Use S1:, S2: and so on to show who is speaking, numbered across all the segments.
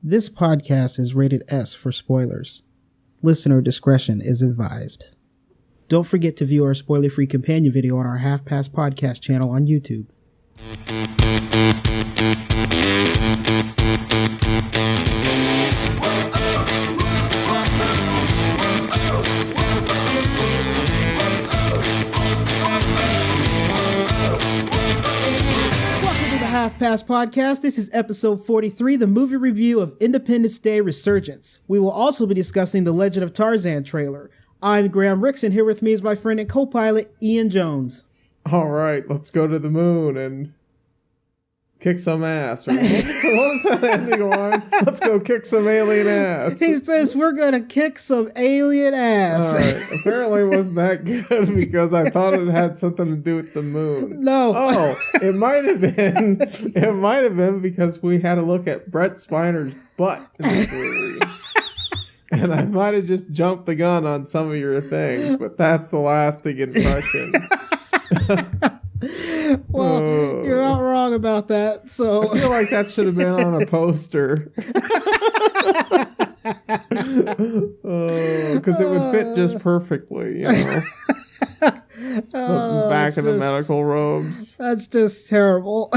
S1: This podcast is rated S for spoilers. Listener discretion is advised. Don't forget to view our spoiler-free companion video on our Half Past Podcast channel on YouTube. Half Past Podcast. This is episode 43, the movie review of Independence Day Resurgence. We will also be discussing the Legend of Tarzan trailer. I'm Graham Ricks, and here with me is my friend and co-pilot, Ian Jones.
S2: All right, let's go to the moon and kick some ass. What was that ending line? Let's go kick some alien ass.
S1: He says we're going to kick some alien ass.
S2: All right, apparently it wasn't that good because I thought it had something to do with the moon.
S1: No.
S2: Oh, it might have been. It might have been because we had a look at Brett Spiner's butt in this movie. And I might have just jumped the gun on some of your things, but that's the lasting impression.
S1: Well, you're not wrong about that. So
S2: I feel like that should have been on a poster. Because it would fit just perfectly, you know. Back in the medical robes.
S1: That's just terrible.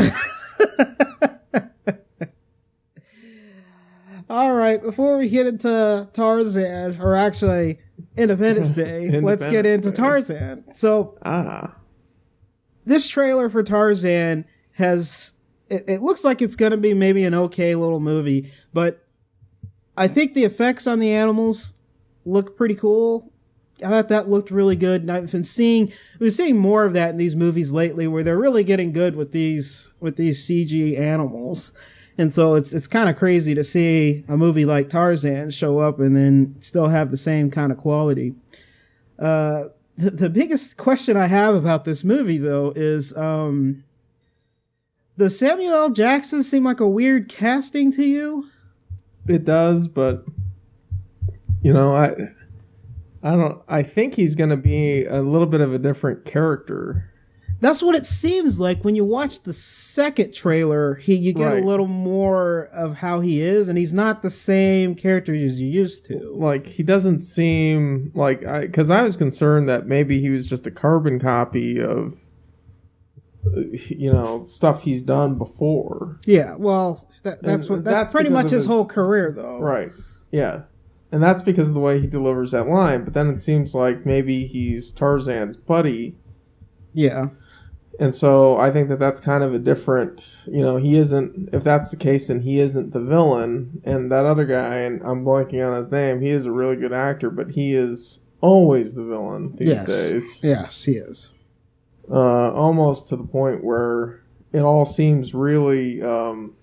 S1: All right, before we get into Tarzan, or actually Independence Day, let's get into Tarzan. So, this trailer for Tarzan has, it looks like it's going to be maybe an okay little movie, but I think the effects on the animals look pretty cool. I thought that looked really good, and we've been seeing more of that in these movies lately, where they're really getting good with these CG animals. And so it's kind of crazy to see a movie like Tarzan show up and then still have the same kind of quality. The biggest question I have about this movie, though, is does Samuel L. Jackson seem like a weird casting to you?
S2: It does, but you know, I think he's going to be a little bit of a different character.
S1: That's what it seems like when you watch the second trailer. You get a little more of how he is, and he's not the same character as you used to.
S2: Like, he doesn't seem like... Because I was concerned that maybe he was just a carbon copy of, you know, stuff he's done before.
S1: Yeah, well, that's pretty much his whole career, though.
S2: Right, yeah. And that's because of the way he delivers that line. But then it seems like maybe he's Tarzan's buddy.
S1: Yeah.
S2: And so I think that that's kind of a different, you know, he isn't, if that's the case, then he isn't the villain. And that other guy, and I'm blanking on his name, he is a really good actor, but he is always the villain these days.
S1: Yes, he is.
S2: Almost to the point where it all seems really, you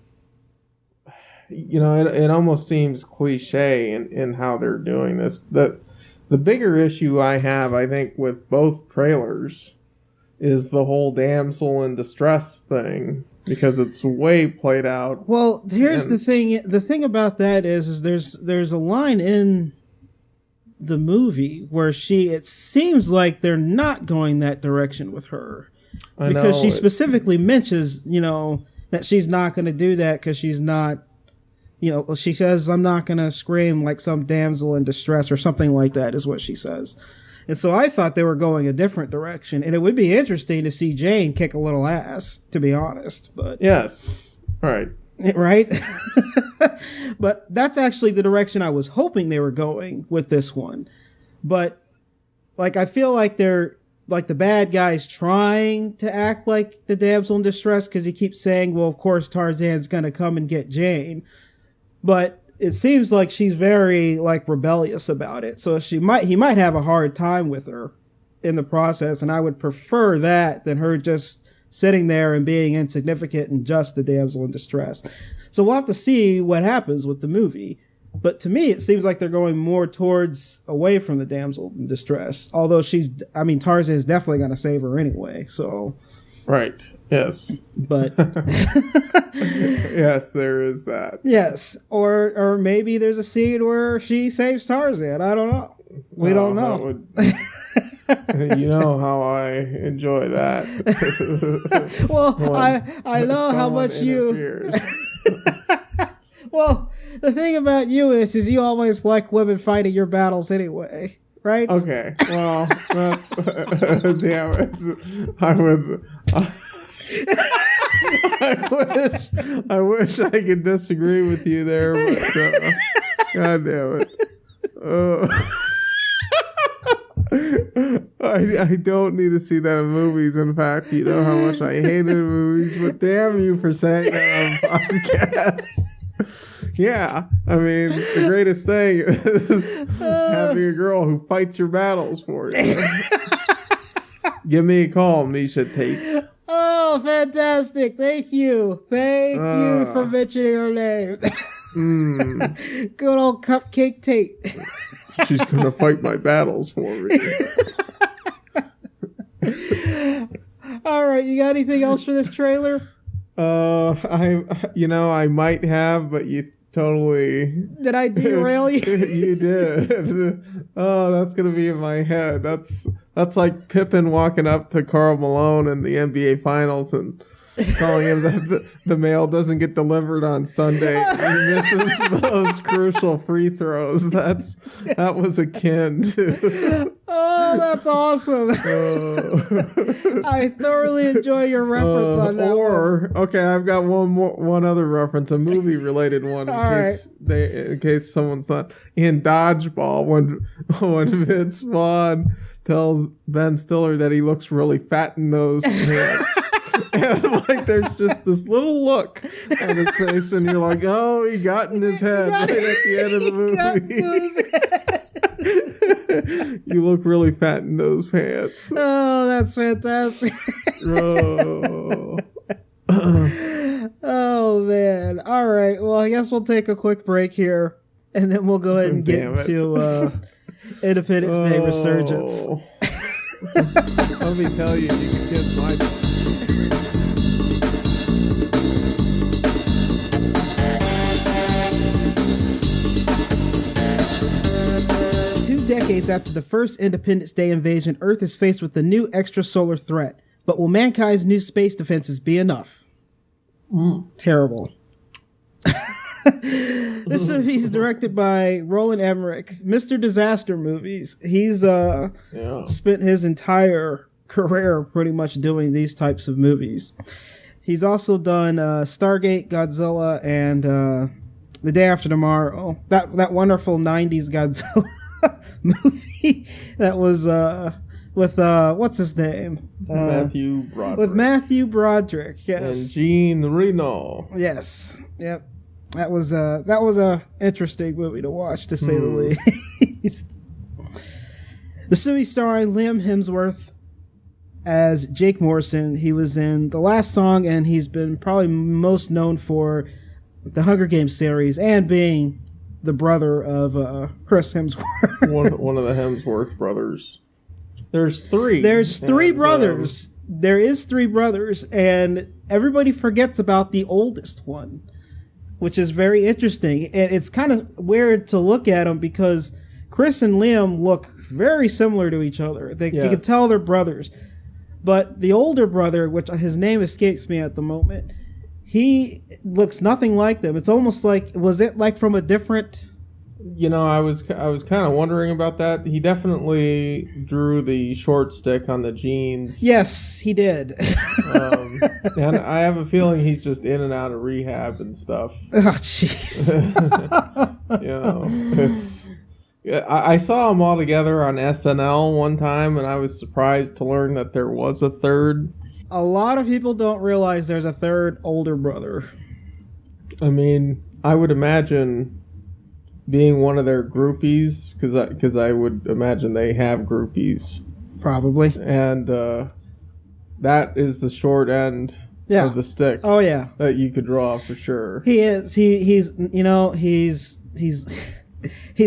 S2: know, it almost seems cliche in how they're doing this. The bigger issue I have, I think, with both trailers is the whole damsel in distress thing, because it's way played out.
S1: Well, here's the thing. The thing about that is there's a line in the movie where it seems like they're not going that direction with her. Because she specifically mentions, you know, that she's not going to do that because she's not, you know, she says, I'm not going to scream like some damsel in distress or something like that is what she says. And so I thought they were going a different direction. And it would be interesting to see Jane kick a little ass, to be honest. But
S2: yes. Right.
S1: Right? But that's actually the direction I was hoping they were going with this one. But, like, I feel like they're, like, the bad guy's trying to act like the damsel in distress because he keeps saying, well, of course Tarzan's going to come and get Jane. But it seems like she's very, like, rebellious about it. So he might have a hard time with her in the process, and I would prefer that than her just sitting there and being insignificant and just the damsel in distress. So we'll have to see what happens with the movie. But to me, it seems like they're going more away from the damsel in distress. Although Tarzan is definitely going to save her anyway, so...
S2: Right. Yes.
S1: But
S2: yes, there is that.
S1: Yes, or maybe there's a scene where she saves Tarzan. I don't know. We don't know.
S2: You know how I enjoy that.
S1: Well, I know how much you. Well, the thing about you is you always like women fighting your battles anyway, right?
S2: Okay, well, that's damn it. I would. I wish I could disagree with you there, but God damn it. I don't need to see that in movies. In fact, you know how much I hated movies, but damn you for saying that on podcasts. Yeah, I mean, the greatest thing is having a girl who fights your battles for you. Give me a call, Misha Tate.
S1: Oh, fantastic. Thank you. Thank you for mentioning her name. Good old Cupcake Tate.
S2: She's going to fight my battles for me.
S1: All right, you got anything else for this trailer?
S2: I might have, but you totally...
S1: Did I derail you?
S2: You did. Oh, that's going to be in my head. That's like Pippen walking up to Karl Malone in the NBA Finals and telling him that the mail doesn't get delivered on Sunday. He misses those crucial free throws. That was akin to...
S1: Oh, that's awesome. I thoroughly enjoy your reference on that one.
S2: Okay, I've got one other reference, a movie-related one, in case someone's not... In Dodgeball, when Vince Vaughn tells Ben Stiller that he looks really fat in those pants. And like there's just this little look on his face, and you're like, oh, he got in his head right at the end of the movie. You look really fat in those pants.
S1: Oh, that's fantastic. Oh, man. All right. Well, I guess we'll take a quick break here, and then we'll go ahead and get into Independence Day Resurgence.
S2: Let me tell you, you can kiss my...
S1: 2 decades after the first Independence Day invasion, Earth is faced with a new extrasolar threat. But will mankind's new space defenses be enough? Terrible. This movie is directed by Roland Emmerich, Mr. Disaster Movies. He's spent his entire career pretty much doing these types of movies. He's also done Stargate, Godzilla, and The Day After Tomorrow. That wonderful 90s Godzilla movie that was with what's his name?
S2: Matthew Broderick.
S1: With Matthew Broderick, yes.
S2: And Jean Reno.
S1: Yes. Yep. That was a interesting movie to watch, to say the least. The movie starring Liam Hemsworth as Jake Morrison. He was in The Last Song, and he's been probably most known for the Hunger Games series and being the brother of Chris Hemsworth.
S2: one of the Hemsworth brothers. There's three.
S1: There's three brothers. There is 3 brothers, and everybody forgets about the oldest one, which is very interesting. And it's kind of weird to look at them because Chris and Liam look very similar to each other. You can tell they're brothers. But the older brother, which his name escapes me at the moment, he looks nothing like them. It's almost like, was it like from a different...
S2: I was kind of wondering about that. He definitely drew the short stick on the jeans.
S1: Yes, he did.
S2: And I have a feeling he's just in and out of rehab and stuff.
S1: Oh, jeez.
S2: I saw them all together on SNL one time, and I was surprised to learn that there was a third.
S1: A lot of people don't realize there's a third older brother.
S2: I mean, I would imagine being one of their groupies, because I would imagine they have groupies.
S1: Probably.
S2: And that is the short end of the stick.
S1: Oh, yeah.
S2: That you could draw for sure.
S1: He is. He's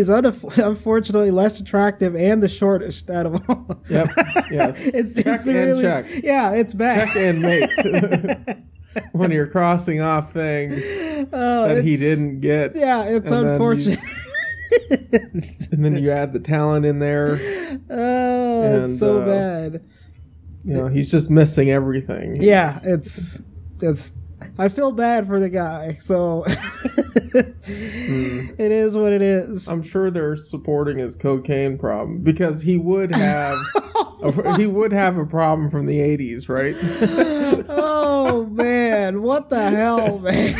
S1: unfortunately less attractive and the shortest out of all.
S2: Yep. Yes.
S1: It's really, check. Yeah, it's bad.
S2: Check and mate. When you're crossing off things that he didn't get.
S1: Yeah, it's unfortunate.
S2: And then you add the talent in there.
S1: Oh, it's so bad.
S2: He's just missing everything.
S1: Yeah, it's I feel bad for the guy, so it is what it is.
S2: I'm sure they're supporting his cocaine problem because he would have a problem from the 80s, right?
S1: Oh man, what the hell, man?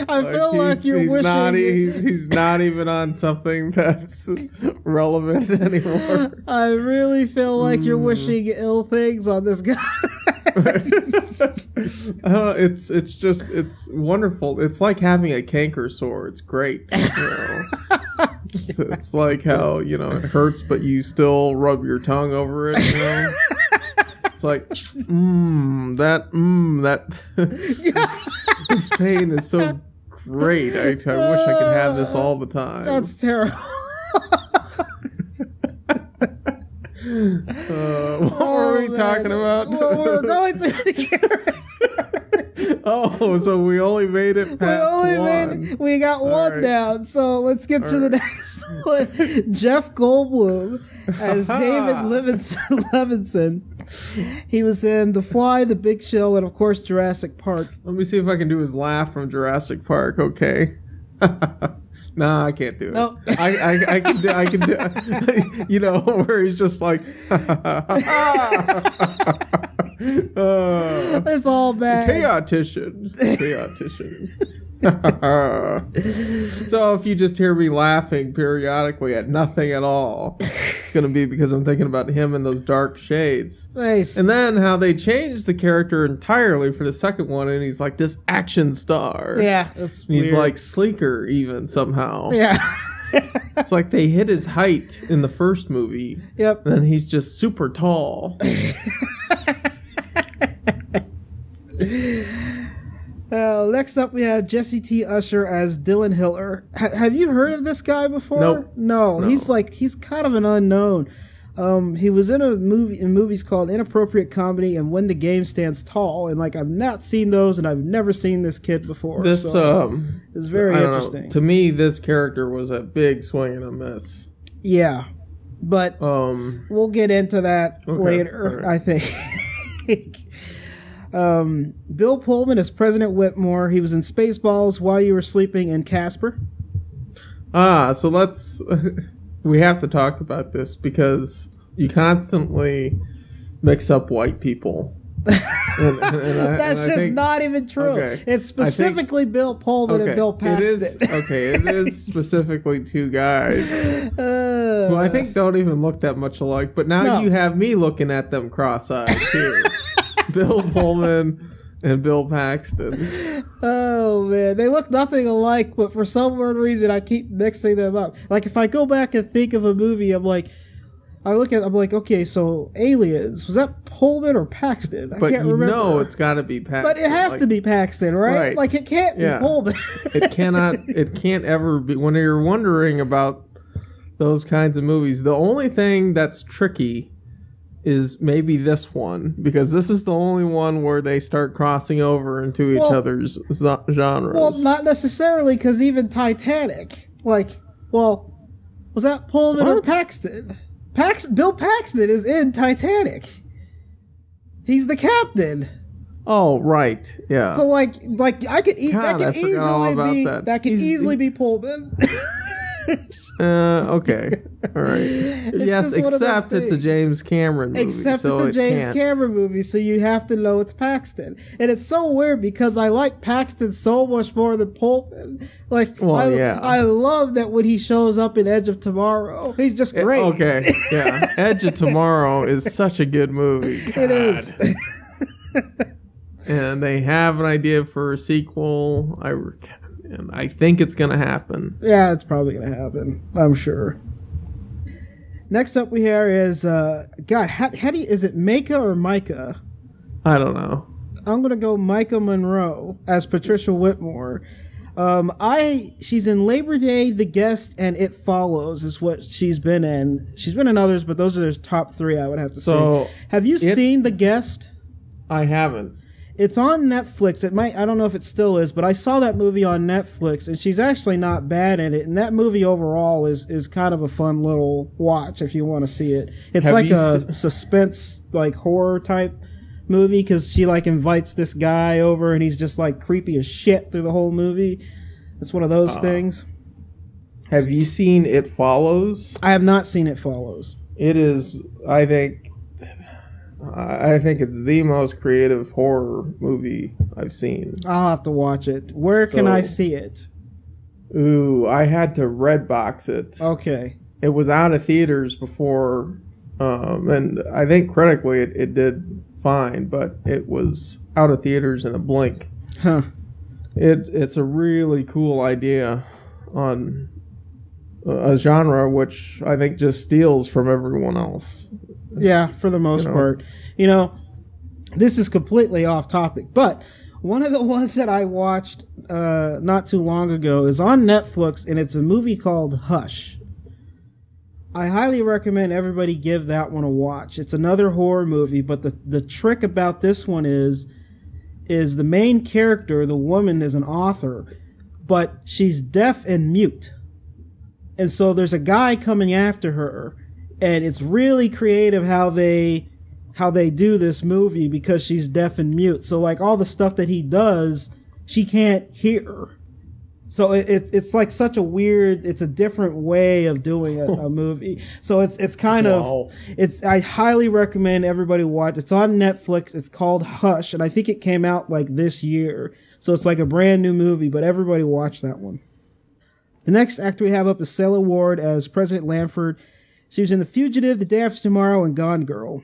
S1: I feel like you're wishing
S2: he's not even on something that's relevant anymore.
S1: I really feel like you're wishing ill things on this guy.
S2: It's wonderful. It's like having a canker sore. It's great. It's like how, it hurts, but you still rub your tongue over it. It's like, this pain is so great. I wish I could have this all the time.
S1: That's terrible.
S2: What were we talking about?
S1: Well, we're going through the characters.
S2: So we only made it past one.
S1: We got one right down, so let's get to the next one. Jeff Goldblum as David Levinson. He was in The Fly, The Big Chill, and of course Jurassic Park.
S2: Let me see if I can do his laugh from Jurassic Park, okay? Nah, I can't do it.
S1: No.
S2: I can do where he's just like
S1: it's all bad.
S2: Chaotician. So if you just hear me laughing periodically at nothing at all, it's going to be because I'm thinking about him in those dark shades.
S1: Nice.
S2: And then how they changed the character entirely for the second one, and he's like this action star.
S1: Yeah, that's weird.
S2: He's like sleeker even somehow.
S1: Yeah.
S2: It's like they hit his height in the first movie.
S1: Yep.
S2: And then he's just super tall.
S1: Next up, we have Jesse T. Usher as Dylan Hiller. Have you heard of this guy before?
S2: Nope.
S1: No. He's kind of an unknown. He was in movies called Inappropriate Comedy and When the Game Stands Tall, and I've not seen those, and I've never seen this kid before.
S2: This
S1: it's very interesting.
S2: To me, this character was a big swing and a miss.
S1: Yeah, but we'll get into that later. Right. I think. Bill Pullman as President Whitmore. He was in Spaceballs, While You Were Sleeping, and Casper.
S2: So let's... we have to talk about this because you constantly mix up white people.
S1: That's just not even true. Okay. It's specifically Bill Pullman and Bill Paxton.
S2: It is specifically two guys who I think don't even look that much alike. But now you have me looking at them cross-eyed too. Bill Pullman and Bill Paxton.
S1: Oh man, they look nothing alike, but for some weird reason I keep mixing them up. If I go back and think of a movie, I'm like, okay, so Aliens, was that Pullman or Paxton? I can't remember.
S2: No, it's got to be Paxton.
S1: But it has to be Paxton, right? It can't be Pullman.
S2: It can't ever be. When you're wondering about those kinds of movies, the only thing that's tricky is maybe this one, because this is the only one where they start crossing over into each other's genres.
S1: Well, not necessarily, because even Titanic, was that Pullman or Paxton? Bill Paxton is in Titanic. He's the captain.
S2: Oh, right, yeah.
S1: So, that could easily be Pullman.
S2: Okay. All right. Yes, except it's a James Cameron movie.
S1: Except it's a James Cameron movie, so you have to know it's Paxton. And it's so weird because I like Paxton so much more than Pullman. I love that when he shows up in Edge of Tomorrow. He's just great.
S2: Okay, yeah. Edge of Tomorrow is such a good movie. God.
S1: It is.
S2: And they have an idea for a sequel. And I think it's going to happen.
S1: Yeah, it's probably going to happen. I'm sure. Next up we hear is, is it Micah or Micah?
S2: I don't know.
S1: I'm going to go Micah Monroe as Patricia Whitmore. She's in Labor Day, The Guest, and It Follows is what she's been in. She's been in others, but those are the top three I would have to say. Have you seen The Guest?
S2: I haven't.
S1: It's on Netflix. I don't know if it still is, but I saw that movie on Netflix, and she's actually not bad in it. And that movie overall is kind of a fun little watch if you want to see it. It's a suspense, horror type movie because she like invites this guy over and he's just like creepy as shit through the whole movie. It's one of those things.
S2: Have you seen It Follows?
S1: I have not seen It Follows.
S2: It is, I think it's the most creative horror movie I've seen.
S1: I'll have to watch it. Where can I see it?
S2: Ooh, I had to Redbox it.
S1: Okay.
S2: It was out of theaters before, and I think critically it did fine, but it was out of theaters in a blink.
S1: Huh.
S2: It's a really cool idea on a genre which I think just steals from everyone else.
S1: Yeah, for the most part. This is completely off topic, but one of the ones that I watched not too long ago is on Netflix, and it's a movie called Hush. I highly recommend everybody give that one a watch. It's another horror movie, but the trick about this one is the main character, the woman, is an author, but she's deaf and mute. And so there's a guy coming after her, and it's really creative how they do this movie because she's deaf and mute. So like all the stuff that he does, she can't hear. So it's like such a weird, it's a different way of doing a movie. So it's kind of, I highly recommend everybody watch. It's on Netflix. It's called Hush, and I think it came out like this year. So it's like a brand new movie, but everybody watch that one. The next actor we have up is Cilla Ward as President Lanford. She was in The Fugitive, The Day After Tomorrow, and Gone Girl.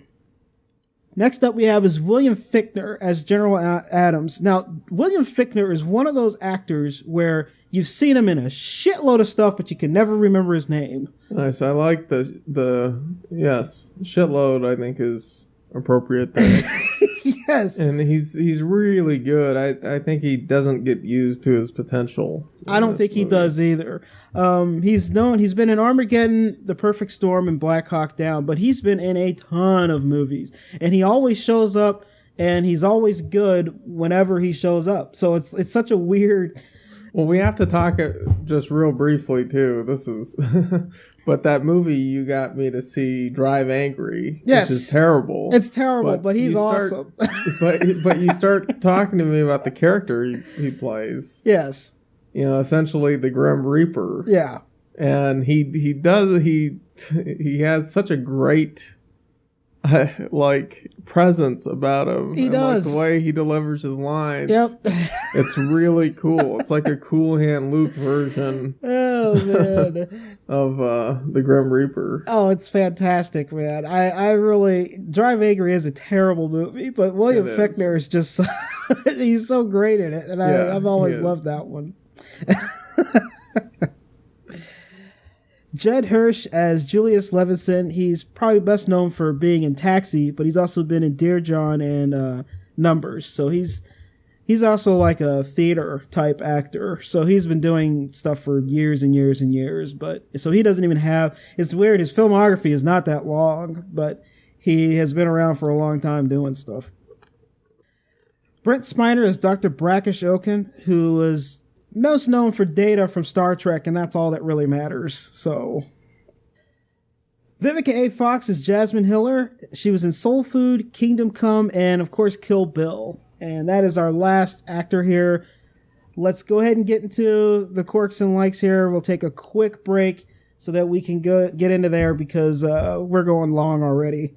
S1: Next up we have is William Fichtner as General Adams. Now, William Fichtner is one of those actors where you've seen him in a shitload of stuff, but you can never remember his name.
S2: Nice. I like the yes, shitload I think is appropriate there.
S1: Yes.
S2: And he's really good. I think he doesn't get used to his potential.
S1: I don't think he does either. He's been in Armageddon, The Perfect Storm, and Black Hawk Down, but he's been in a ton of movies. And he always shows up, and he's always good whenever he shows up. So it's such a weird...
S2: Well, we have to talk just real briefly, too. This is... But that movie you got me to see, Drive Angry,
S1: yes,
S2: which is terrible.
S1: It's terrible, but he's awesome.
S2: but you start talking to me about the character he plays.
S1: Yes.
S2: Essentially the Grim Reaper.
S1: Yeah.
S2: And he has such a great presence about him.
S1: He does.
S2: The way he delivers his lines.
S1: Yep.
S2: It's really cool. It's like a Cool Hand Luke version.
S1: Oh, man.
S2: Of the Grim Reaper.
S1: Oh, it's fantastic, man. I really... Drive Angry is a terrible movie, but William Fichtner is just... he's so great in it, and I've always loved that one. Judd Hirsch as Julius Levinson. He's probably best known for being in Taxi, but he's also been in Dear John and Numbers. So he's also like a theater type actor. So he's been doing stuff for years and years and years. But so he doesn't even have... It's weird. His filmography is not that long, but he has been around for a long time doing stuff. Brent Spiner is Dr. Brackish Oaken, who is most known for Data from Star Trek, and that's all that really matters. So, Vivica A. Fox is Jasmine Hiller. She was in Soul Food, Kingdom Come, and of course Kill Bill. And that is our last actor here. Let's go ahead and get into the quirks and likes here. We'll take a quick break so that we can get into there because we're going long already.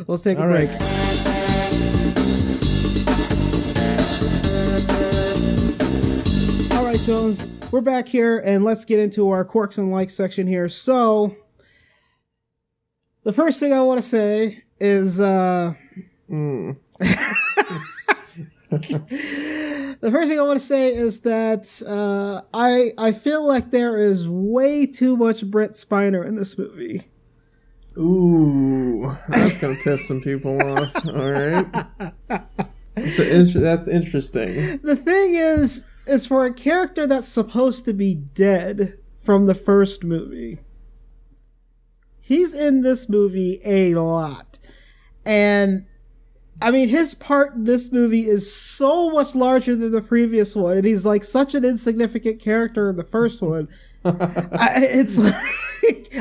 S1: Let's take a break. All right, Jones, we're back here, and let's get into our quirks and likes section here. So, the first thing I want to say is, the first thing I want to say is that I feel like there is way too much Brent Spiner in this movie.
S2: Ooh, that's gonna piss some people off. All right, that's interesting.
S1: The thing is for a character that's supposed to be dead from the first movie, he's in this movie a lot. And, I mean, his part in this movie is so much larger than the previous one. And he's like such an insignificant character in the first one. It's like...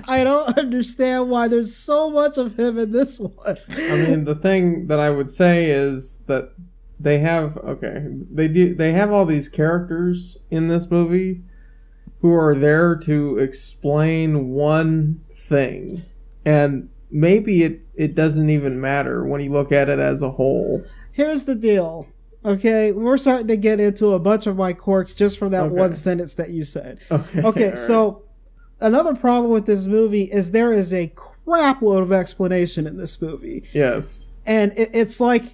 S1: I don't understand why there's so much of him in this one.
S2: I mean, the thing that I would say is that they have all these characters in this movie who are there to explain one thing, and maybe it doesn't even matter when you look at it as a whole.
S1: Here's the deal. Okay, we're starting to get into a bunch of my quirks just from that one sentence that you said. Okay, so another problem with this movie is there is a crap load of explanation in this movie.
S2: Yes.
S1: And it's like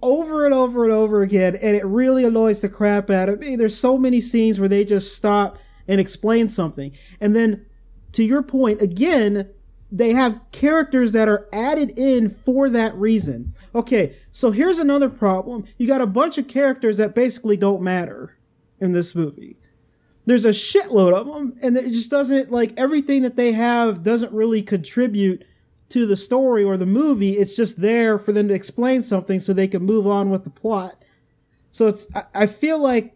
S1: over and over and over again, and it really annoys the crap out of me. There's so many scenes where they just stop and explain something. And then, to your point, again, they have characters that are added in for that reason. Okay, so here's another problem. You got a bunch of characters that basically don't matter in this movie. There's a shitload of them, and it just doesn't, like, everything that they have doesn't really contribute to the story or the movie. It's just there for them to explain something so they can move on with the plot. So I feel like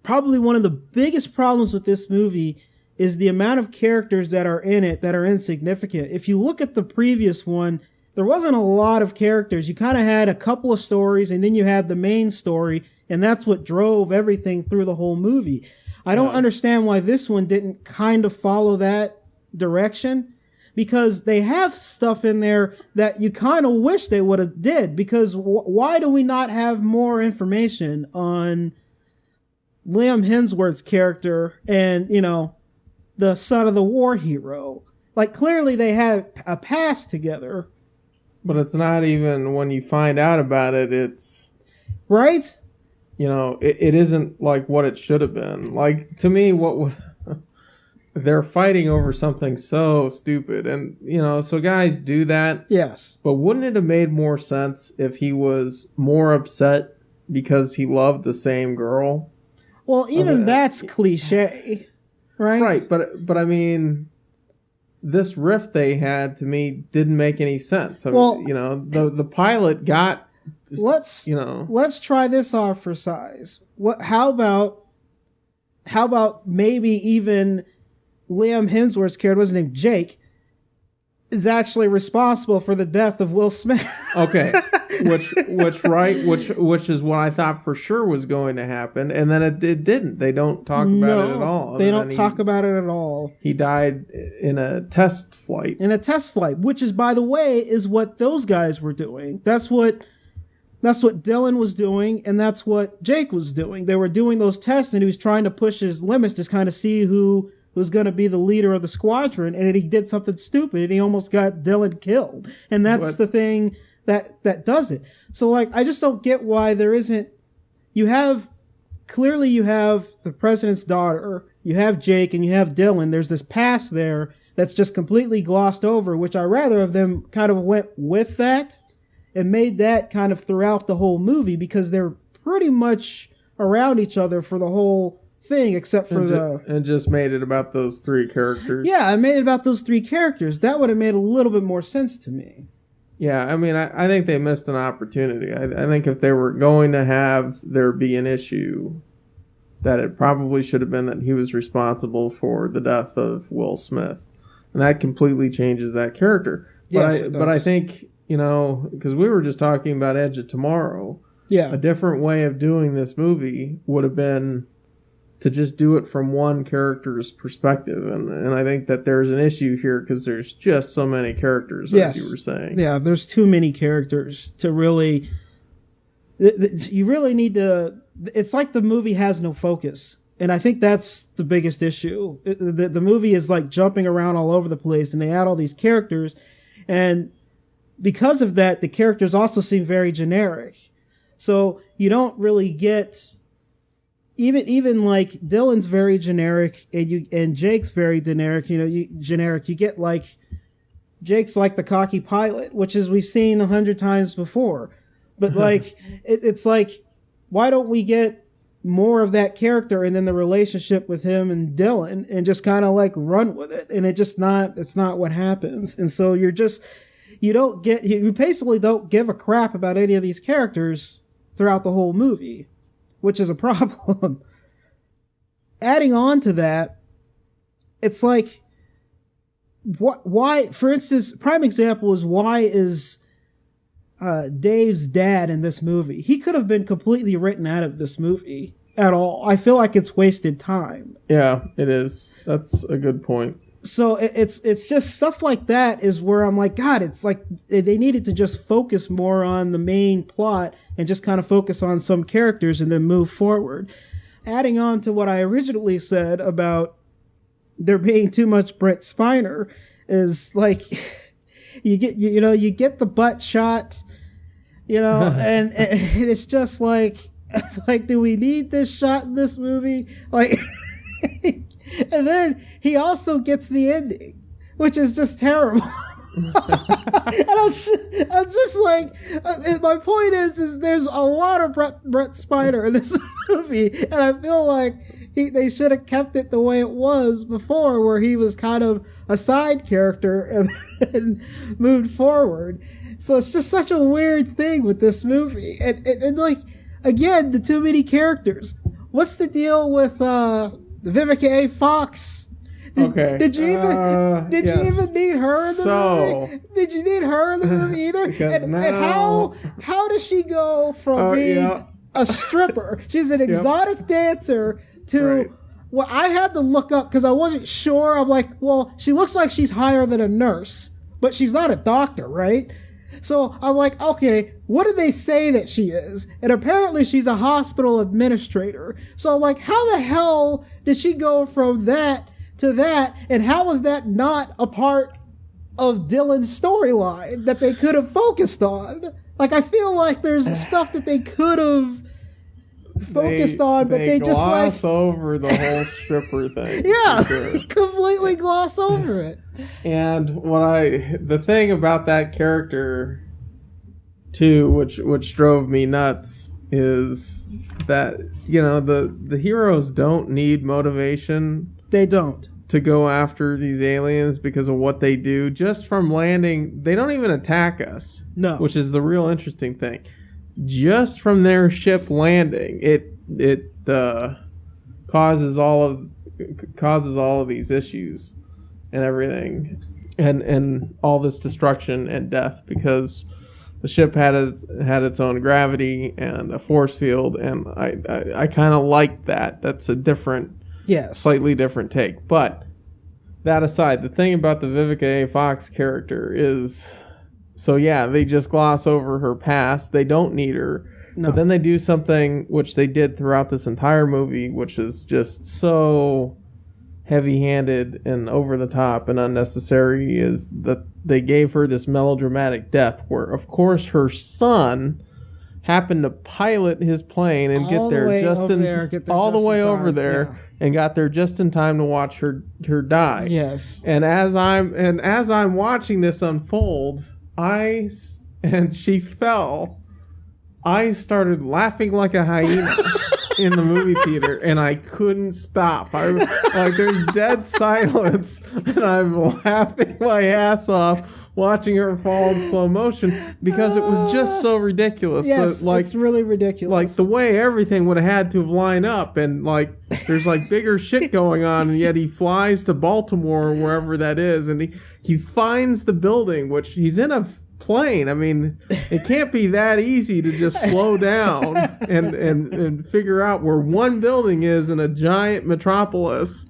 S1: probably one of the biggest problems with this movie is the amount of characters that are in it that are insignificant. If you look at the previous one, there wasn't a lot of characters. You kind of had a couple of stories, and then you had the main story, and that's what drove everything through the whole movie. I don't understand why this one didn't kind of follow that direction, because they have stuff in there that you kind of wish they would have did, because why do we not have more information on Liam Hemsworth's character and, you know, the son of the war hero? Like, clearly they had a past together.
S2: But it's not even, when you find out about it, it's...
S1: Right?
S2: You know, it isn't like what it should have been. Like, to me, they're fighting over something so stupid. And, you know, so guys do that.
S1: Yes.
S2: But wouldn't it have made more sense if he was more upset because he loved the same girl?
S1: Well, even that's cliche, right?
S2: Right, but I mean, this riff they had, to me, didn't make any sense. I mean, you know, the pilot got...
S1: Let's try this on for size. How about maybe even Liam Hemsworth's character, was named Jake, is actually responsible for the death of Will Smith.
S2: Okay, which is what I thought for sure was going to happen, and then it didn't. They don't talk about it at all.
S1: They don't talk about it at all.
S2: He died in a test flight.
S1: Which is, by the way, is what those guys were doing. That's what Dylan was doing, and that's what Jake was doing. They were doing those tests, and he was trying to push his limits to kind of see who was going to be the leader of the squadron, and he did something stupid, and he almost got Dylan killed. And that's the thing that does it. So, like, I just don't get why there isn't... You have the president's daughter, you have Jake, and you have Dylan. There's this past there that's just completely glossed over, which I rather of them kind of went with that and made that kind of throughout the whole movie, because they're pretty much around each other for the whole thing, except for
S2: and just made it about those three characters.
S1: Yeah, I made it about those three characters. That would have made a little bit more sense to me.
S2: Yeah, I mean, I think they missed an opportunity. I think if they were going to have there be an issue, that it probably should have been that he was responsible for the death of Will Smith. And that completely changes that character. But I think... You know, because we were just talking about Edge of Tomorrow.
S1: Yeah.
S2: A different way of doing this movie would have been to just do it from one character's perspective. And I think that there's an issue here because there's just so many characters, as you were saying.
S1: Yeah, there's too many characters to really... You really need to... It's like the movie has no focus. And I think that's the biggest issue. The movie is like jumping around all over the place, and they add all these characters, and... Because of that, the characters also seem very generic. So you don't really get even like Dylan's very generic and Jake's very generic. You know, you get like Jake's like the cocky pilot, which is we've seen 100 times before. But like it's like, why don't we get more of that character and then the relationship with him and Dylan and just kind of like run with it? And it's not what happens. And so you basically don't give a crap about any of these characters throughout the whole movie, which is a problem. Adding on to that, it's like why, for instance, prime example is why is Dave's dad in this movie? He could have been completely written out of this movie at all. I feel like it's wasted time.
S2: Yeah, it is. That's a good point.
S1: So it's just stuff like that is where I'm like, God, it's like they needed to just focus more on the main plot and just kind of focus on some characters and then move forward. Adding on to what I originally said about there being too much Brent Spiner is like you get the butt shot, and it's just like do we need this shot in this movie? Like and then he also gets the ending, which is just terrible. And I'm just like, my point is there's a lot of Brett Spiner in this movie, and I feel like they should have kept it the way it was before, where he was kind of a side character and moved forward. So it's just such a weird thing with this movie, and like, again, the too many characters. What's the deal with Vivica A. Fox? Did you even need her in the movie? Did you need her in the movie either? And how does she go from being a stripper? She's an exotic dancer to what I had to look up because I wasn't sure. I'm like, well, she looks like she's higher than a nurse, but she's not a doctor, right? So I'm like, okay, what do they say that she is? And apparently she's a hospital administrator. So I'm like, how the hell did she go from that to that? And how was that not a part of Dylan's storyline that they could have focused on? Like, I feel like there's stuff that they could have focused on, but they just
S2: gloss over the whole stripper thing.
S1: Yeah, completely gloss over it.
S2: And the thing about that character too, which drove me nuts, is that the heroes don't need motivation.
S1: They don't.
S2: To go after these aliens because of what they do. Just from landing, they don't even attack us.
S1: No.
S2: Which is the real interesting thing. Just from their ship landing, it causes all of these issues and everything, and all this destruction and death because the ship had its own gravity and a force field, and I kind of like that. That's a different.
S1: Yes.
S2: Slightly different take. But that aside, the thing about the Vivica A. Fox character is, so yeah, they just gloss over her past. They don't need her. No. But then they do something which they did throughout this entire movie, which is just so heavy-handed and over the top and unnecessary, is that they gave her this melodramatic death where, of course, her son happened to pilot his plane and get there just in time. And got there just in time to watch her die.
S1: Yes.
S2: And as I'm watching this unfold, and she fell, I started laughing like a hyena in the movie theater, and I couldn't stop. There's dead silence, and I'm laughing my ass off watching her fall in slow motion because it was just so ridiculous.
S1: Yes, it's really ridiculous.
S2: Like the way everything would have had to have lined up, and like there's like bigger shit going on, and yet he flies to Baltimore or wherever that is, and he finds the building, which he's in a plane. I mean, it can't be that easy to just slow down and figure out where one building is in a giant metropolis.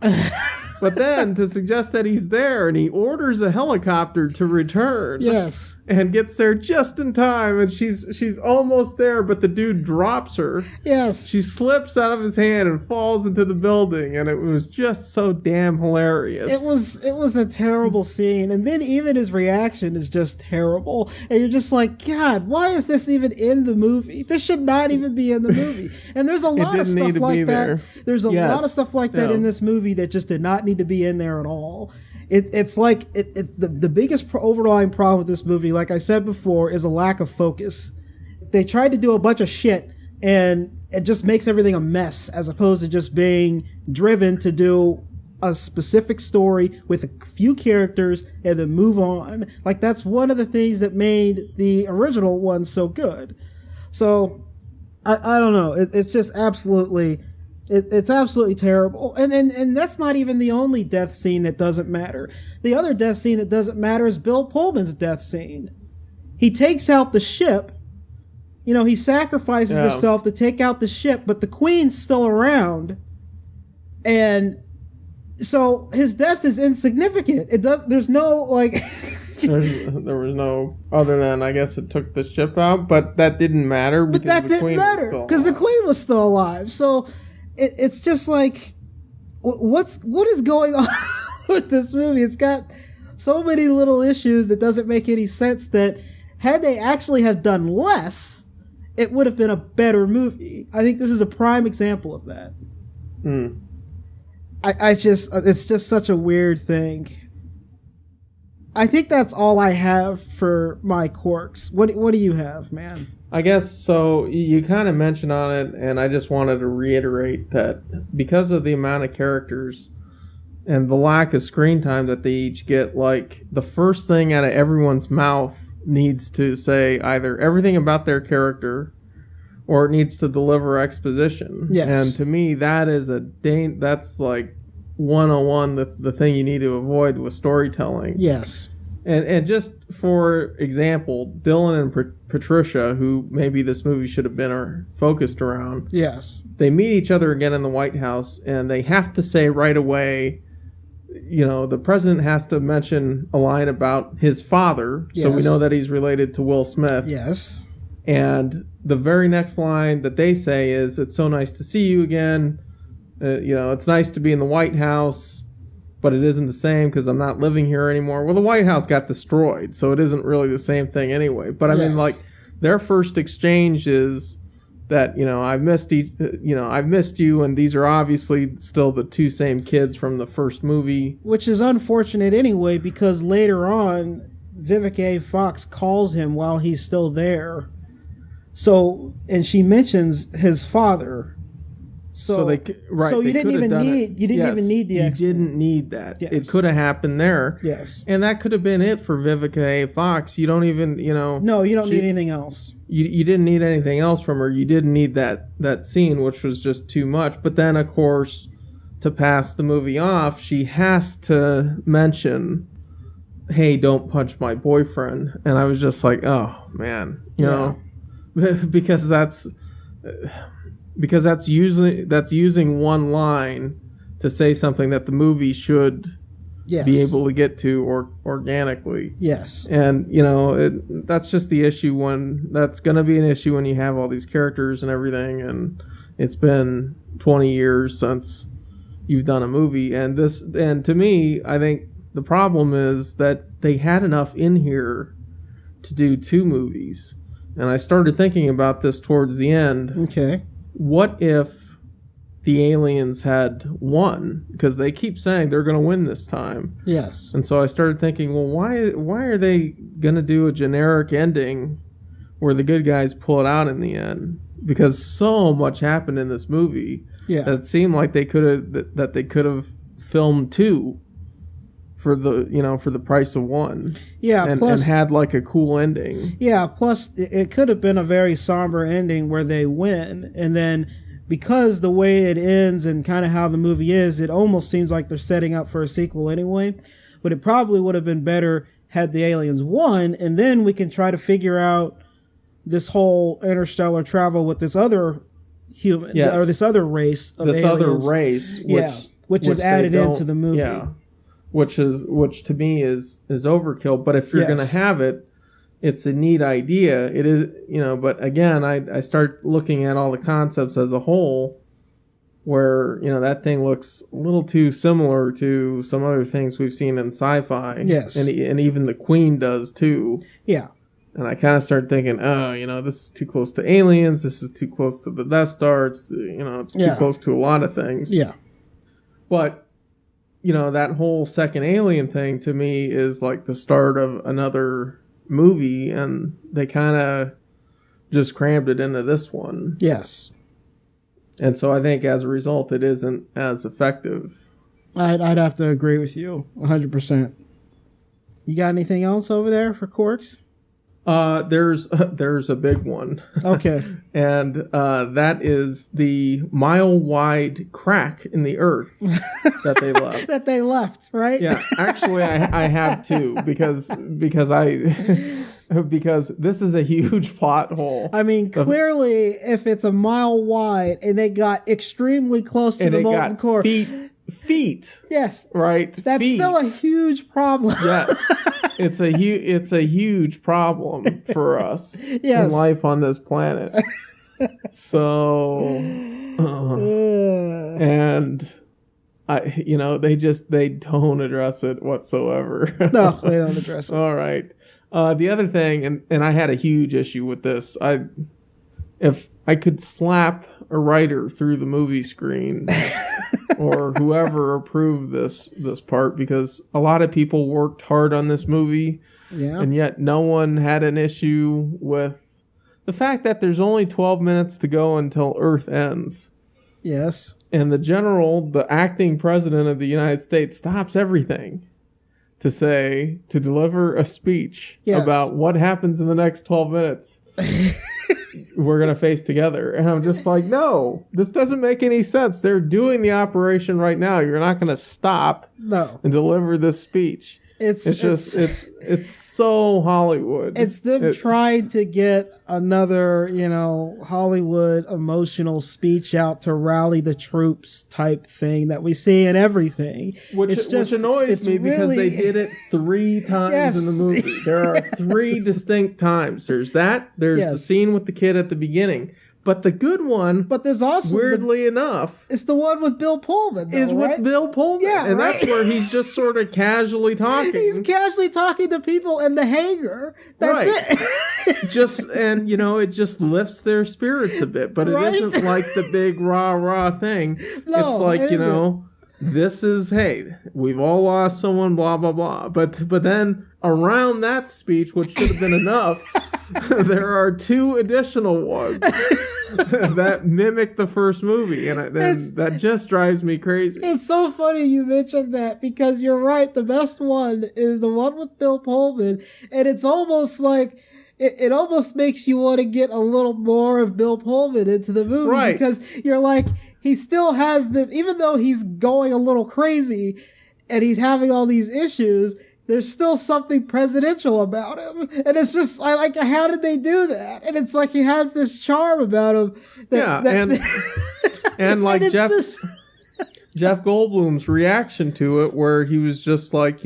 S2: But then to suggest that he's there, and he orders a helicopter to return.
S1: Yes.
S2: And gets there just in time, and she's almost there, but the dude drops her.
S1: Yes.
S2: She slips out of his hand and falls into the building, and it was just so damn hilarious.
S1: It was a terrible scene, and then even his reaction is just terrible, and you're just like, God, why is this even in the movie? This should not even be in the movie. And there's a lot of stuff like that. There's a lot of stuff like that in this movie that just did not need to be in there at all. It's like the biggest overlying problem with this movie, like I said before, is a lack of focus. They tried to do a bunch of shit, and it just makes everything a mess, as opposed to just being driven to do a specific story with a few characters and then move on. Like, that's one of the things that made the original one so good. So, I don't know. It's just absolutely It's absolutely terrible. And that's not even the only death scene that doesn't matter. The other death scene that doesn't matter is Bill Pullman's death scene. He takes out the ship. You know, he sacrifices himself to take out the ship, but the Queen's still around. And so his death is insignificant. There's no, like...
S2: there was no, other than, I guess, it took the ship out, but that didn't matter because the Queen was still alive.
S1: Because the Queen was still alive. So it's just like, what is going on with this movie? It's got so many little issues that doesn't make any sense, that had they actually have done less, it would have been a better movie. I think this is a prime example of that. It's just such a weird thing. I think that's all I have for my quirks. What do you have, man?
S2: I guess so. You kind of mentioned on it, and I just wanted to reiterate that because of the amount of characters and the lack of screen time that they each get, like, the first thing out of everyone's mouth needs to say either everything about their character or it needs to deliver exposition.
S1: Yes.
S2: And to me, that is that's like 101, the thing you need to avoid with storytelling.
S1: Yes.
S2: And just for example, Dylan and Patricia, who maybe this movie should have been focused around.
S1: Yes.
S2: They meet each other again in the White House, and they have to say right away, you know, the president has to mention a line about his father, so we know that he's related to Will Smith.
S1: Yes.
S2: And the very next line that they say is, "It's so nice to see you again. You know, it's nice to be in the White House, but it isn't the same because I'm not living here anymore." Well, the White House got destroyed, so it isn't really the same thing anyway. But I mean, like, their first exchange is that, you know, I've missed you, and these are obviously still the two same kids from the first movie.
S1: Which is unfortunate anyway, because later on, Vivica A. Fox calls him while he's still there. So, and she mentions his father. So you didn't even need the explanation.
S2: You didn't need that.
S1: Yes.
S2: It could have happened there.
S1: Yes.
S2: And that could have been it for Vivica A. Fox. You don't even, you know.
S1: No, you don't need anything else.
S2: You didn't need anything else from her. You didn't need that scene, which was just too much. But then, of course, to pass the movie off, she has to mention, "Hey, don't punch my boyfriend." And I was just like, oh, man. You know, because that's using one line to say something that the movie should be able to get to organically.
S1: Yes.
S2: And, you know, that's just the issue that's going to be an issue when you have all these characters and everything, and it's been 20 years since you've done a movie. And to me, I think the problem is that they had enough in here to do 2 movies. And I started thinking about this towards the end.
S1: Okay.
S2: What if the aliens had won? Because they keep saying they're going to win this time.
S1: Yes.
S2: And so I started thinking, well, why are they going to do a generic ending where the good guys pull it out in the end? Because so much happened in this movie that it seemed like they could have filmed 2 for the price of 1.
S1: Yeah,
S2: and had like a cool ending.
S1: Yeah, plus it could have been a very somber ending where they win, and then because the way it ends and kind of how the movie is, it almost seems like they're setting up for a sequel anyway. But it probably would have been better had the aliens won, and then we can try to figure out this whole interstellar travel with this other human or this other race of aliens.
S2: Other race,
S1: which is added into the movie.
S2: Yeah. Which to me is overkill. But if you're going to have it, it's a neat idea. It is, you know. But again, I start looking at all the concepts as a whole, where, you know, that thing looks a little too similar to some other things we've seen in sci-fi.
S1: Yes,
S2: and even the Queen does too.
S1: Yeah.
S2: And I kind of started thinking, oh, you know, this is too close to aliens. This is too close to the Death Star. It's too close to a lot of things.
S1: Yeah.
S2: But, you know, that whole second alien thing to me is like the start of another movie, and they kind of just crammed it into this one.
S1: Yes.
S2: And so I think as a result, it isn't as effective.
S1: I'd have to agree with you 100%. You got anything else over there for Quarks?
S2: There's a big one.
S1: Okay.
S2: And that is the mile-wide crack in the earth that they left.
S1: That they left, right?
S2: Yeah, actually, I have two because this is a huge plot hole.
S1: I mean, clearly, if it's a mile wide and they got extremely close to the molten core,
S2: feet.
S1: Yes,
S2: right.
S1: That's still a huge problem.
S2: Yes, it's a huge problem for us in life on this planet. So, and they don't address it whatsoever.
S1: No, they don't address it.
S2: All right. The other thing, and I had a huge issue with this. If I could slap a writer through the movie screen, or whoever approved this part, because a lot of people worked hard on this movie, and yet no one had an issue with the fact that there's only 12 minutes to go until Earth ends.
S1: Yes.
S2: And the acting president of the United States, stops everything to deliver a speech about what happens in the next 12 minutes we're going to face together. And I'm just like, no, this doesn't make any sense. They're doing the operation right now. You're not going to stop and deliver this speech. It's so Hollywood.
S1: It's them trying to get another, Hollywood emotional speech out to rally the troops type thing that we see in everything.
S2: Which annoys me because they did it 3 times in the movie. There are 3 distinct times. There's the scene with the kid at the beginning. But the good one,
S1: there's also
S2: weirdly enough,
S1: it's the one with Bill Pullman. With
S2: Bill Pullman,
S1: and
S2: that's where he's just sort of casually talking.
S1: He's casually talking to people in the hangar. That's it.
S2: It just lifts their spirits a bit, but it isn't like the big rah thing.
S1: No,
S2: it's like this is, hey, we've all lost someone, blah blah blah. But then around that speech, which should have been enough, there are 2 additional ones that mimic the first movie, and that just drives me crazy.
S1: It's so funny you mentioned that, because you're right. The best one is the one with Bill Pullman, and it's almost like it almost makes you want to get a little more of Bill Pullman into the movie, because you're like, he still has this, even though he's going a little crazy and he's having all these issues, there's still something presidential about him. And it's just, how did they do that? And it's like he has this charm about him.
S2: And like Jeff Goldblum's reaction to it, where he was just like,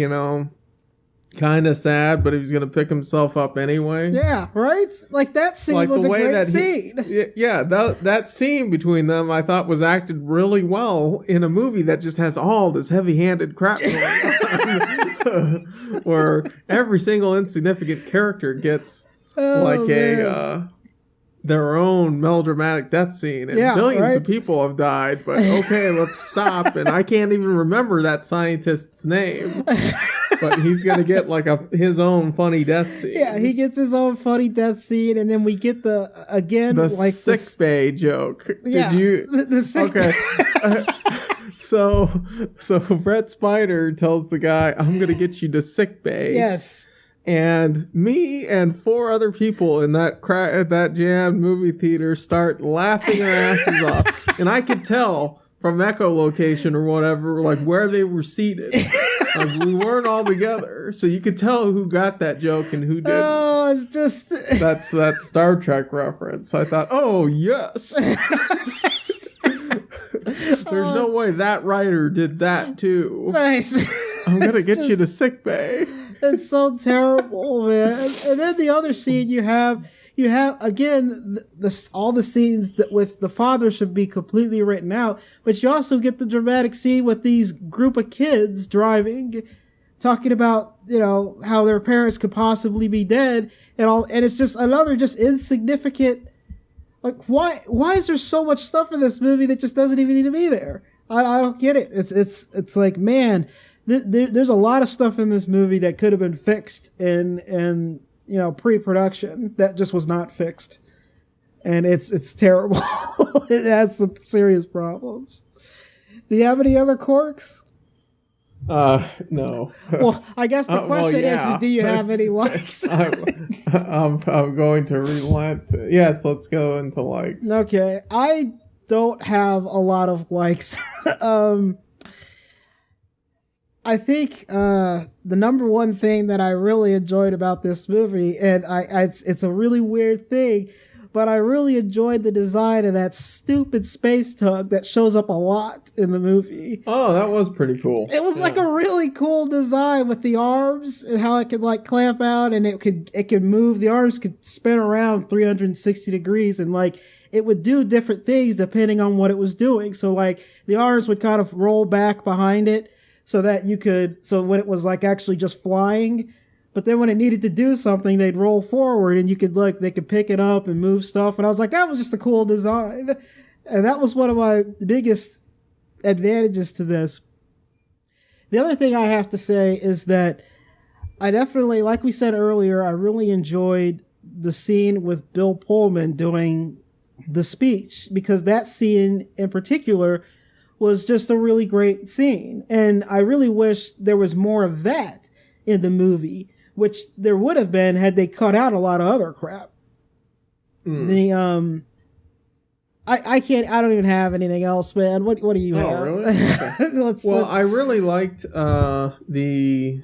S2: kind of sad, but he was going to pick himself up anyway.
S1: Yeah, right? Like, that scene was a great scene.
S2: That scene between them, I thought, was acted really well in a movie that just has all this heavy-handed crap going on. Where every single insignificant character gets their own melodramatic death scene, and billions of people have died, but okay, let's stop. And I can't even remember that scientist's name. But he's going to get his own funny death scene.
S1: Yeah, he gets his own funny death scene, and then we get the
S2: sick bay joke.
S1: Yeah,
S2: did you?
S1: The sick bay.
S2: So Brett Spider tells the guy, "I'm going to get you to sick bay."
S1: Yes.
S2: And me and 4 other people in that jammed movie theater start laughing our asses off, and I could tell from echolocation or whatever, where they were seated. We weren't all together, so you could tell who got that joke and who didn't.
S1: Oh, it's just...
S2: That's that Star Trek reference. I thought, oh, yes. There's no way that writer did that, too.
S1: Nice.
S2: I'm going to get you to sickbay.
S1: It's so terrible, man. And then the other scene you have again all the scenes that with the father should be completely written out, but you also get the dramatic scene with these group of kids driving, talking about how their parents could possibly be dead and all, and it's just another just insignificant. Why is there so much stuff in this movie that just doesn't even need to be there? I don't get it. It's like, man, there's a lot of stuff in this movie that could have been fixed in pre-production that just was not fixed, and it's terrible. It has some serious problems. Do you have any other quirks?
S2: No.
S1: Well, I guess the question is do you have any likes?
S2: I'm going to relent. Yes, let's go into likes.
S1: Okay, I don't have a lot of likes. I think the number one thing that I really enjoyed about this movie, and it's a really weird thing, but I really enjoyed the design of that stupid space tug that shows up a lot in the movie.
S2: Oh, that was pretty cool.
S1: It was like a really cool design with the arms and how it could like clamp out, and it could move. The arms could spin around 360 degrees, and like it would do different things depending on what it was doing. So like the arms would kind of roll back behind it, so when it was like actually just flying, but then when it needed to do something, they'd roll forward and they could pick it up and move stuff. And I was like, that was just a cool design. And that was one of my biggest advantages to this. The other thing I have to say is that I definitely, like we said earlier, I really enjoyed the scene with Bill Pullman doing the speech, because that scene in particular was just a really great scene. And I really wish there was more of that in the movie, which there would have been had they cut out a lot of other crap. I don't even have anything else, man. What do you have?
S2: Oh, really? Okay. I really liked the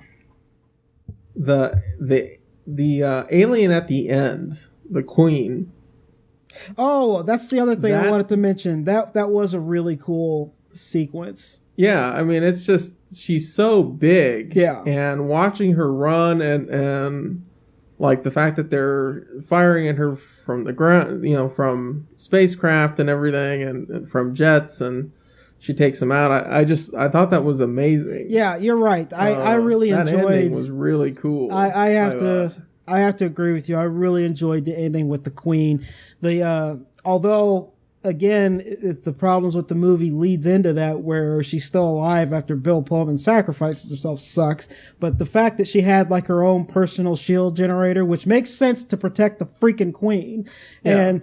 S2: alien at the end, the Queen.
S1: Oh, that's the other thing I wanted to mention. That was a really cool sequence.
S2: Yeah, I mean, it's just, she's so big.
S1: Yeah.
S2: And watching her run and like the fact that they're firing at her from the ground, from spacecraft and everything, and from jets, and she takes them out. I thought that was amazing.
S1: Yeah, you're right. I really enjoyed.
S2: That ending was really cool.
S1: I have to agree with you. I really enjoyed the ending with the Queen. Although, again, the problems with the movie leads into that, where she's still alive after Bill Pullman sacrifices himself, sucks. But the fact that she had like her own personal shield generator, which makes sense to protect the freaking Queen. Yeah.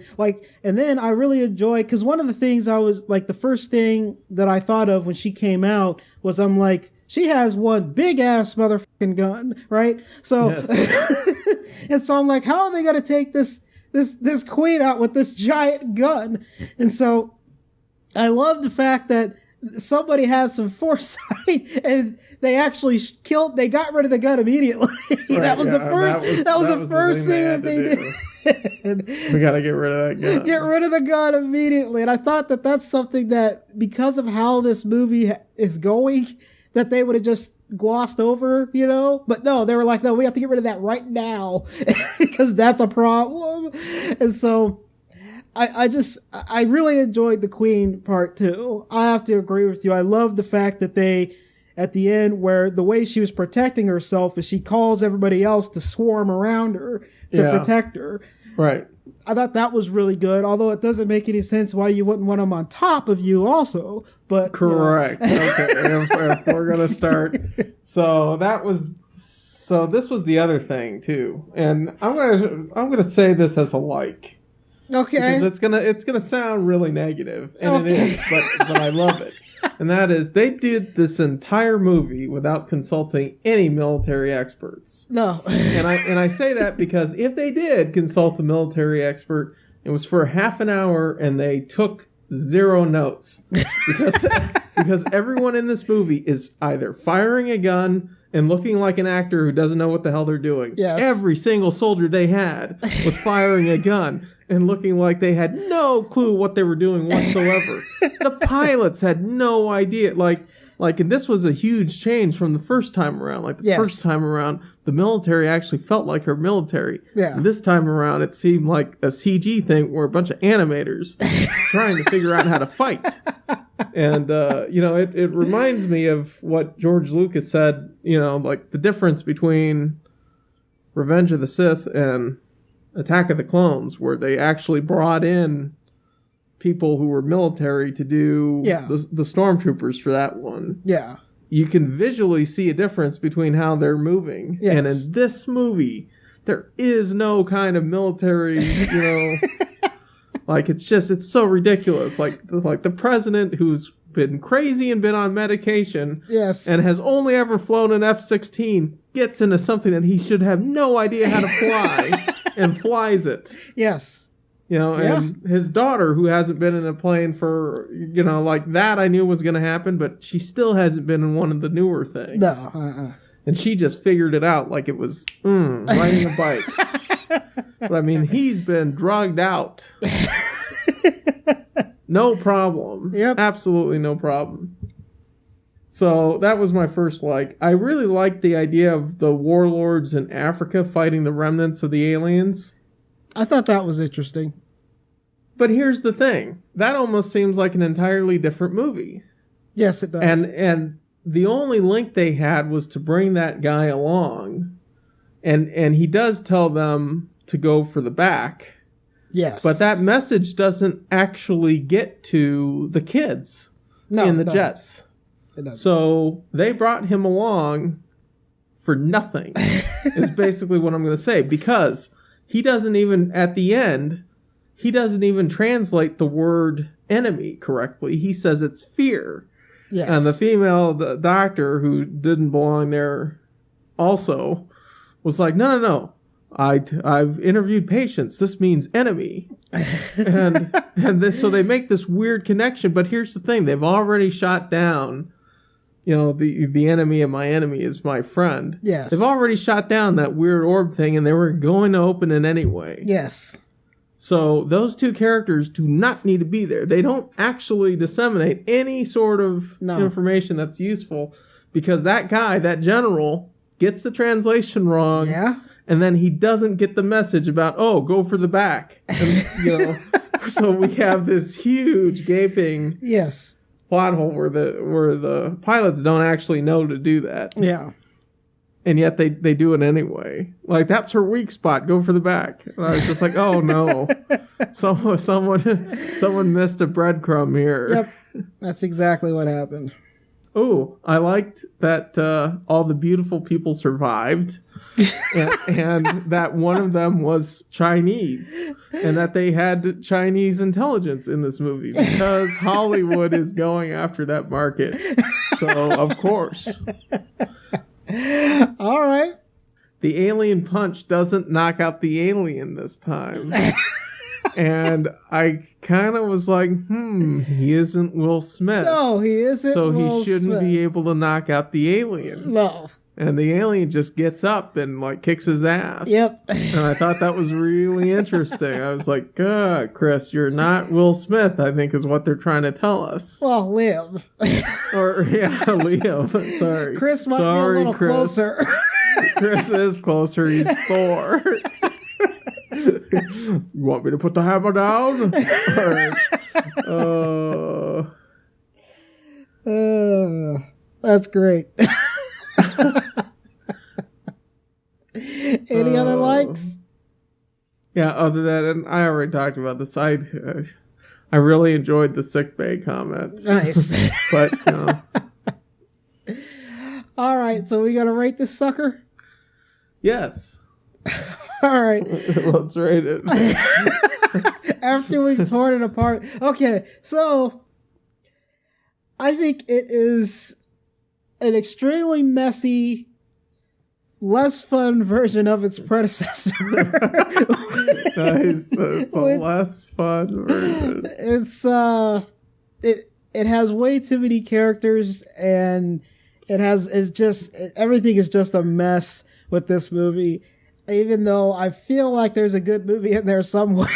S1: And then I really enjoyed, because one of the things I was like, the first thing that I thought of when she came out was, I'm like, she has one big ass motherfucking gun, right? So, yes. And so I'm like, how are they going to take this Queen out with this giant gun? And so I love the fact that somebody has some foresight and they actually they got rid of the gun immediately. Right, that was the first thing that they did.
S2: We got to get rid of that gun.
S1: Get rid of the gun immediately. And I thought that that's something that, because of how this movie is going, that they would have just glossed over, but no, they were like, no, we have to get rid of that right now because that's a problem. And so I really enjoyed the Queen part too. I have to agree with you. I love the fact that they, at the end, where the way she was protecting herself is she calls everybody else to swarm around her to protect her.
S2: Right.
S1: I thought that was really good, although it doesn't make any sense why you wouldn't want them on top of you also. But
S2: correct. Okay, if we're gonna start, this was the other thing too, and I'm gonna say this as a like.
S1: Okay.
S2: Because it's gonna sound really negative, and it is, but I love it. And that is, they did this entire movie without consulting any military experts.
S1: No.
S2: And I say that because if they did consult a military expert, it was for half an hour and they took 0 notes. Because everyone in this movie is either firing a gun and looking like an actor who doesn't know what the hell they're doing.
S1: Yes.
S2: Every single soldier they had was firing a gun and looking like they had no clue what they were doing whatsoever. The pilots had no idea. And this was a huge change from the first time around. First time around, the military actually felt like her military.
S1: Yeah.
S2: And this time around, it seemed like a CG thing where a bunch of animators trying to figure out how to fight. And, it reminds me of what George Lucas said, the difference between Revenge of the Sith and Attack of the Clones, where they actually brought in people who were military to do the stormtroopers for that one.
S1: Yeah.
S2: You can visually see a difference between how they're moving. Yes. And in this movie, there is no kind of military, it's so ridiculous. Like the president who's been crazy and been on medication.
S1: Yes.
S2: And has only ever flown an F-16, gets into something that he should have no idea how to fly and flies it.
S1: Yes.
S2: You know, and his daughter, who hasn't been in a plane for, you know, like that I knew was going to happen, but she still hasn't been in one of the newer things.
S1: No.
S2: And she just figured it out like it was riding a bike. But I mean, he's been drugged out. No problem.
S1: Yep.
S2: Absolutely no problem. So that was my first like. I really liked the idea of the warlords in Africa fighting the remnants of the aliens.
S1: I thought that was interesting.
S2: But here's the thing. That almost seems like an entirely different movie.
S1: Yes, it does.
S2: And the only link they had was to bring that guy along. And he does tell them to go for the back.
S1: Yes.
S2: But that message doesn't actually get to the kids in the jets.
S1: It doesn't.
S2: So they brought him along for nothing, is basically what I'm going to say. Because he doesn't even, at the end, he doesn't even translate the word enemy correctly. He says it's fear.
S1: Yes.
S2: And the female doctor who didn't belong there also was like, no. I've interviewed patients. This means enemy. So they make this weird connection. But here's the thing. They've already shot down, you know, the enemy of my enemy is my friend.
S1: Yes.
S2: They've already shot down that weird orb thing, and they were going to open it anyway.
S1: Yes.
S2: So those two characters do not need to be there. They don't actually disseminate any sort of information that's useful because that guy, that general, gets the translation wrong.
S1: Yeah.
S2: And then he doesn't get the message about, go for the back. And, you know, so we have this huge gaping plot hole where the pilots don't actually know to do that.
S1: Yeah.
S2: And yet they do it anyway. Like, that's her weak spot. Go for the back. And I was just like, oh no. Someone missed a breadcrumb here.
S1: Yep. That's exactly what happened.
S2: Oh, I liked that all the beautiful people survived. and that one of them was Chinese, and that they had Chinese intelligence in this movie because Hollywood is going after that market. So, of course.
S1: All right.
S2: The alien punch doesn't knock out the alien this time. And I kind of was like, he isn't Will Smith.
S1: No, he isn't
S2: so
S1: Will
S2: he shouldn't
S1: Smith.
S2: be able to knock out the alien.
S1: No.
S2: And the alien just gets up and like kicks his ass.
S1: Yep.
S2: And I thought that was really interesting. I was like, Chris, you're not Will Smith, I think is what they're trying to tell us.
S1: Well, Liam.
S2: Liam. Sorry.
S1: Chris might be a little closer.
S2: Chris is closer. He's Thor. You want me to put the hammer down?
S1: That's great. Any other likes?
S2: Yeah, other than that, and I already talked about this. I really enjoyed the sickbay comment.
S1: Nice.
S2: But, you know.
S1: All right, so we gotta rate this sucker?
S2: Yes.
S1: All right.
S2: Let's rate it.
S1: After we've torn it apart. Okay, so I think it is an extremely messy, less fun version of its predecessor.
S2: Nice. It's a less fun version.
S1: It has way too many characters, and everything is just a mess with this movie. Even though I feel like there's a good movie in there somewhere,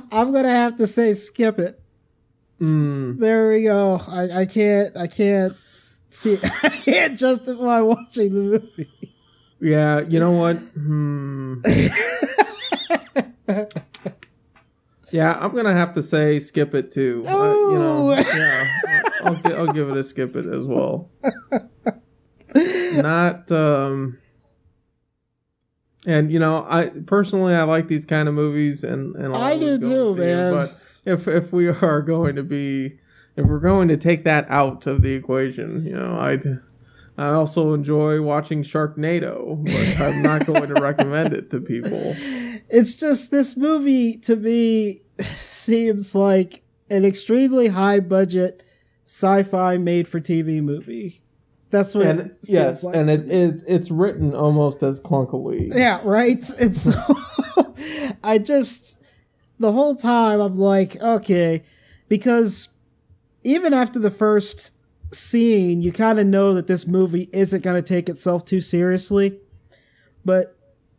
S1: I'm gonna have to say skip it. There we go. I can't see. I can't justify watching the movie.
S2: Yeah, you know what? Yeah, I'm gonna have to say skip it too.
S1: Oh.
S2: I'll give it a skip it as well. Not. And I personally like these kind of movies, and
S1: I do too, man.
S2: But if we are going to if we're going to take that out of the equation, I also enjoy watching Sharknado, but I'm not going to recommend it to people.
S1: It's just, this movie to me seems like an extremely high budget sci-fi made-for-TV movie. That's what it feels like.
S2: And it's written almost as clunkily.
S1: Yeah, right? It's the whole time I'm like, okay, because even after the first scene, you kind of know that this movie isn't going to take itself too seriously, but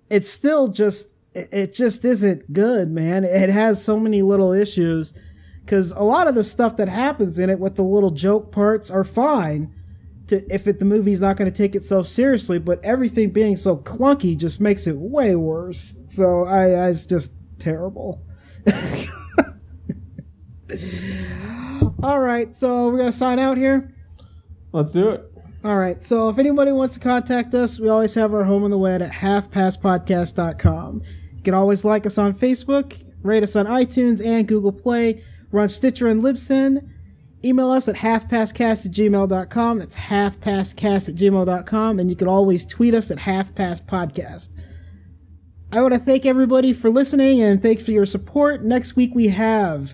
S1: it's still just isn't good, man. It has so many little issues, because a lot of the stuff that happens in it with the little joke parts are fine the movie's not going to take itself seriously, but everything being so clunky just makes it way worse. So it's just terrible. All right, so we're going to sign out here?
S2: Let's do it.
S1: All right, so if anybody wants to contact us, we always have our home on the web at halfpasspodcast.com. You can always like us on Facebook, rate us on iTunes and Google Play. We're on Stitcher and Libsyn. Email us at halfpastcast@gmail.com. That's halfpastcast@gmail.com. And you can always tweet us at halfpastpodcast. I want to thank everybody for listening and thanks for your support. Next week we have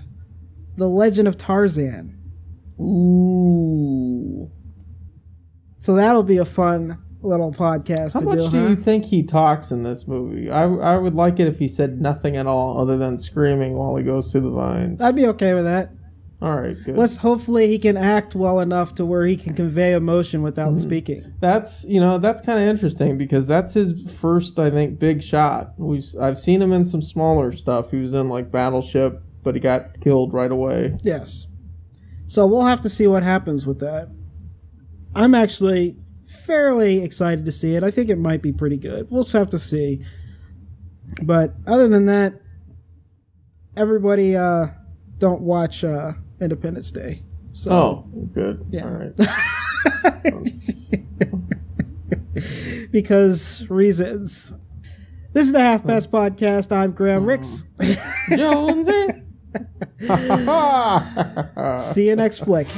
S1: The Legend of Tarzan.
S2: Ooh.
S1: So that'll be a fun little podcast
S2: How much do you think he talks in this movie? I would like it if he said nothing at all other than screaming while he goes through the vines.
S1: I'd be okay with that.
S2: All right, good.
S1: Hopefully he can act well enough to where he can convey emotion without speaking.
S2: That's kind of interesting because that's his first, I think, big shot. I've seen him in some smaller stuff. He was in like Battleship, but he got killed right away.
S1: Yes. So we'll have to see what happens with that. I'm actually fairly excited to see it. I think it might be pretty good. We'll just have to see. But other than that, everybody don't watch Independence Day. So,
S2: good.
S1: Yeah.
S2: All right.
S1: Because reasons. This is the Half Past Podcast. I'm Graham Ricks.
S2: Jonesy.
S1: See you next flick.